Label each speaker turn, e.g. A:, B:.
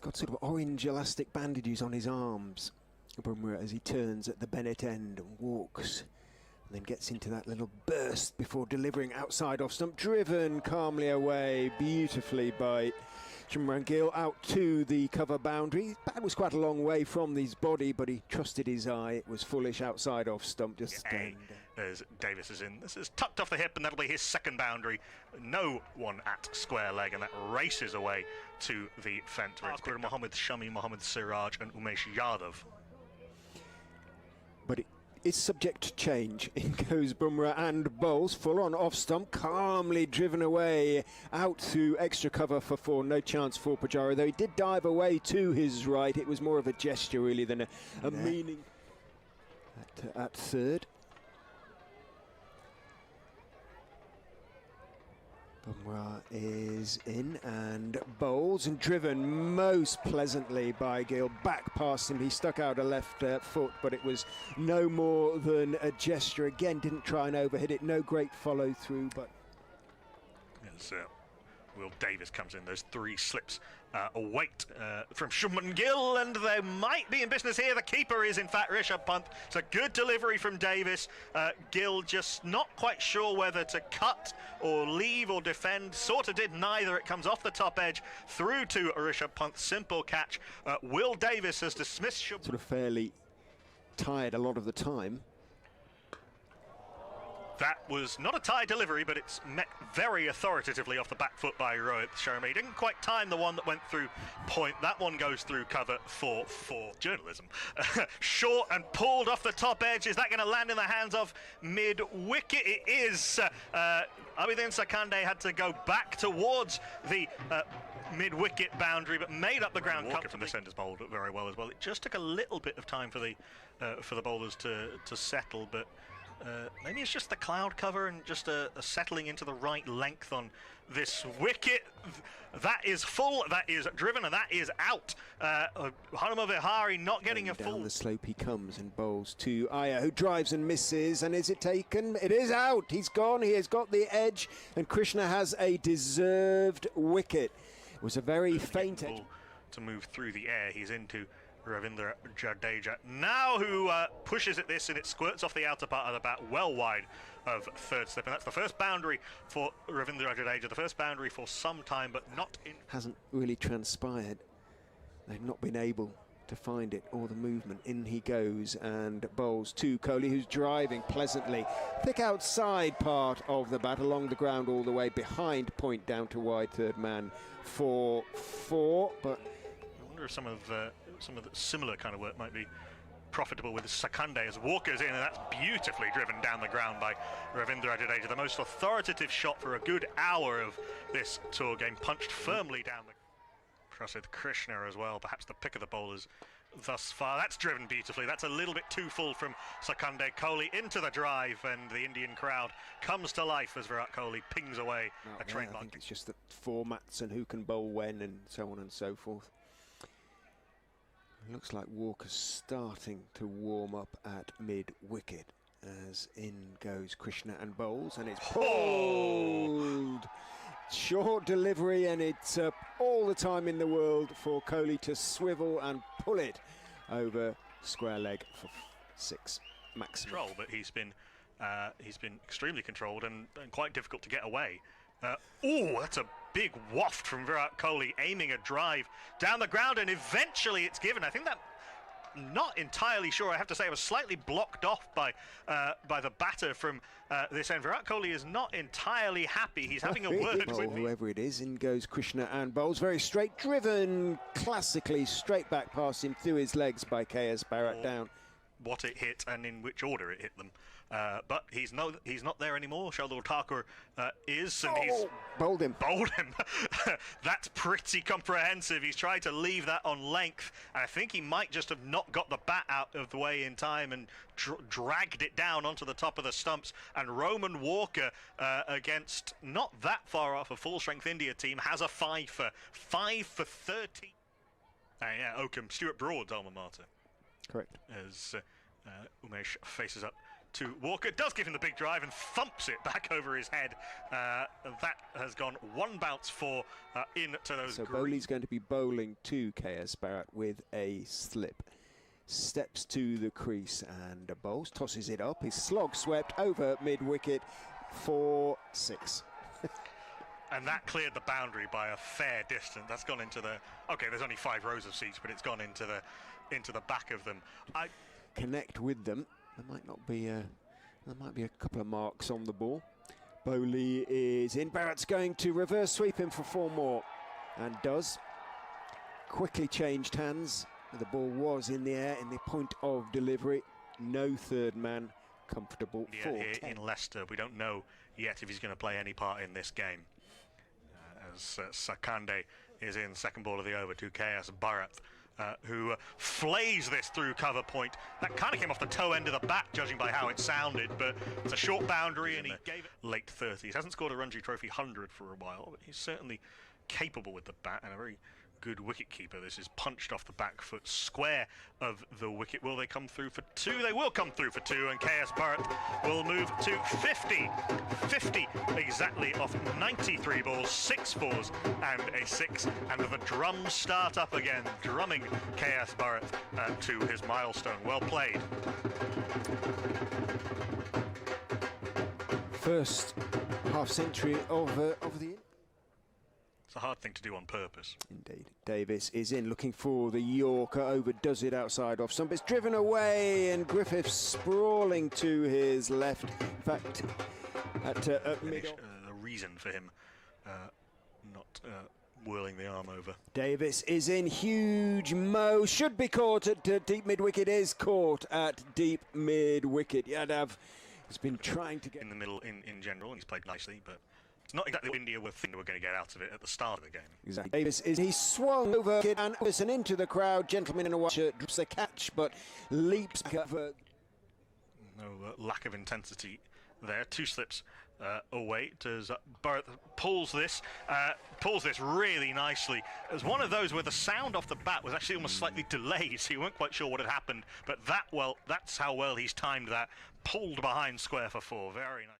A: got sort of orange elastic bandages on his arms, Bumrah, as he turns at the Bennett end and walks, and then gets into that little burst before delivering outside off stump, driven calmly away beautifully by Shubman Gill out to the cover boundary. Bat was quite a long way from his body, but he trusted his eye. It was foolish outside off stump. Just
B: as Davis is in. This is tucked off the hip, and that'll be his second boundary. No one at square leg, and that races away to the fence. Mohammad Shami, Mohammad Siraj, and Umesh Yadav.
A: But it is subject to change. In goes Bumrah and bowls full on off stump, calmly driven away out to extra cover for 4. No chance for Pujara, though he did dive away to his right. It was more of a gesture really than a meaning at third. Bumrah is in and bowls and driven most pleasantly by Gill. Back past him, he stuck out a left foot, but it was no more than a gesture. Again, didn't try and overhit it. No great follow through, but
B: yes, Will Davis comes in. Those 3 slips await from Shubman Gill, and they might be in business here. The keeper is, in fact, Rishabh Pant. It's a good delivery from Davis. Gill just not quite sure whether to cut or leave or defend. Sort of did neither. It comes off the top edge through to Rishabh Pant. Simple catch. Will Davis has dismissed Shubman.
A: Sort of fairly tired a lot of the time.
B: That was not a tie delivery, but it's met very authoritatively off the back foot by Rohit Sharma. He didn't quite time the one that went through point. That one goes through cover for journalism. Short and pulled off the top edge. Is that going to land in the hands of mid-wicket? It is. Abhidin Sakande had to go back towards the mid-wicket boundary, but made up the ground. Walker from this end has bowled very well as well. It just took a little bit of time for the bowlers to settle, but maybe it's just the cloud cover and just a settling into the right length on this wicket. That is full, that is driven, and that is out. Hanuma Vihari not getting a full.
A: Down the slope he comes and bowls to Iyer, who drives and misses. And is it taken? It is out. He's gone. He has got the edge, and Krishna has a deserved wicket. It was a very faint edge
B: to move through the air. He's into Ravindra Jadeja now, who pushes at this, and it squirts off the outer part of the bat well wide of third slip, and that's the first boundary for Ravindra Jadeja, the first boundary for some time, but not in.
A: Hasn't really transpired. They've not been able to find it or the movement. In he goes and bowls to Kohli, who's driving pleasantly. Thick outside part of the bat along the ground all the way behind point down to wide third man for 4, but
B: I wonder if some of the similar kind of work might be profitable with Sakande as Walker's in, and that's beautifully driven down the ground by Ravindra Jadeja. The most authoritative shot for a good hour of this tour game, punched firmly down the. Prasidh Krishna as well, perhaps the pick of the bowlers thus far. That's driven beautifully. That's a little bit too full from Sakande. Kohli into the drive, and the Indian crowd comes to life as Virat Kohli pings away a train
A: I think it's just the formats and who can bowl when and so on and so forth. It looks like Walker's starting to warm up at mid-wicket as in goes Krishna and bowls, and it's pulled. Short delivery, and it's all the time in the world for Kohli to swivel and pull it over square leg for 6 maximum.
B: Control, but he's been extremely controlled and quite difficult to get away. Oh, that's a big waft from Virat Kohli, aiming a drive down the ground, and eventually it's given. I think that, not entirely sure, I have to say, it was slightly blocked off by the batter from this end. Virat Kohli is not entirely happy. He's having a word with
A: whoever it is. In goes Krishna and bowls very straight, driven classically straight back past him through his legs by KS Bharat down.
B: What it hit and in which order it hit them, but he's not there anymore. Shardul Thakur is, and he's
A: bowled him.
B: That's pretty comprehensive. He's tried to leave that on length, and I think he might just have not got the bat out of the way in time and dragged it down onto the top of the stumps. And Roman Walker, against not that far off a full-strength India team, has a 5 for 30. Yeah, Oakham, Stuart Broad's alma mater.
A: Correct.
B: As Umesh faces up to Walker. Does give him the big drive and thumps it back over his head. That has gone one bounce for into those.
A: So Bowley's going to be bowling to KS Bharat with a slip. Steps to the crease and bowls, tosses it up. His slog swept over mid-wicket for 6.
B: And that cleared the boundary by a fair distance. That's gone into the. Okay, there's only 5 rows of seats, but it's gone into the back of them.
A: Connect with them. There might not be there might be a couple of marks on the ball. Bowley is in. Bharat's going to reverse sweep him for 4 more, and does. Quickly changed hands. The ball was in the air in the point of delivery. No third man. Comfortable for
B: here in Leicester. We don't know yet if he's going to play any part in this game. As Sakande is in second ball of the over to KS Bharat, who flays this through cover point. That kind of came off the toe end of the bat, judging by how it sounded, but it's a short boundary, and he gave it late 30s. Hasn't scored a Ranji Trophy 100 for a while, but he's certainly capable with the bat and a very good wicket keeper. This is punched off the back foot square of the wicket. Will they come through for 2? They will come through for 2, and KS Bharat will move to 50 exactly off 93 balls, 6 fours and a 6, and the drums start up again, drumming KS Bharat to his milestone. Well played.
A: First half century of the.
B: It's a hard thing to do on purpose.
A: Indeed. Davis is in, looking for the Yorker, overdoes it outside off stump. It's driven away, and Griffiths sprawling to his left. In fact, at mid.
B: A reason for him not whirling the arm over.
A: Davis is in, huge mo, should be caught at deep mid-wicket, is caught at deep mid-wicket. Yadav has been trying to get
B: in the middle in general, and he's played nicely, but it's not exactly what India were thinking we're going to get out of it at the start of the game.
A: Exactly. Davis is, he swung over and Anderson into the crowd. Gentleman in a white shirt drops the catch, but leaps over.
B: No lack of intensity there. 2 slips away. Bharat pulls this really nicely. It was one of those where the sound off the bat was actually almost slightly delayed, so you weren't quite sure what had happened. But that's how well he's timed that. Pulled behind square for 4. Very nice.